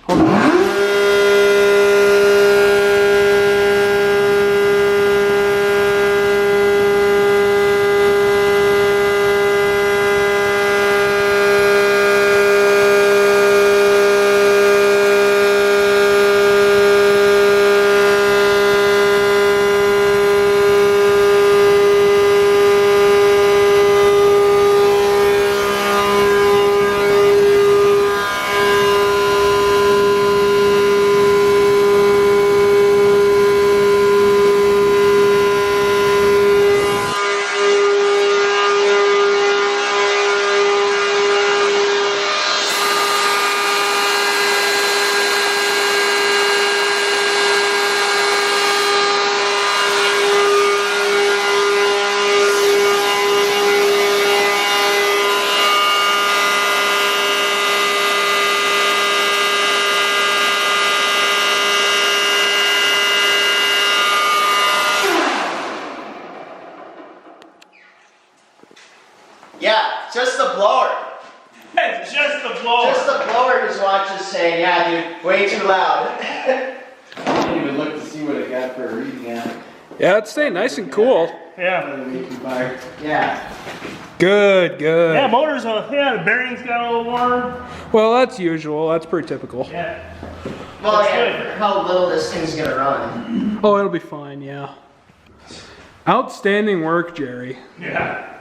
Hold on. Yeah, just the blower. It's just the blower. Just the blower his watch is saying, yeah, dude, way too loud. I didn't even look to see what it got for a reading at. Yeah, it's staying nice and cool. Yeah. Yeah. Good, good. Yeah, motors, yeah, the bearings got a little warm. Well, that's usual. That's pretty typical. Yeah. Well, That's yeah, good. for how little this thing's gonna run. Oh, it'll be fine, yeah. Outstanding work, Jerry. Yeah.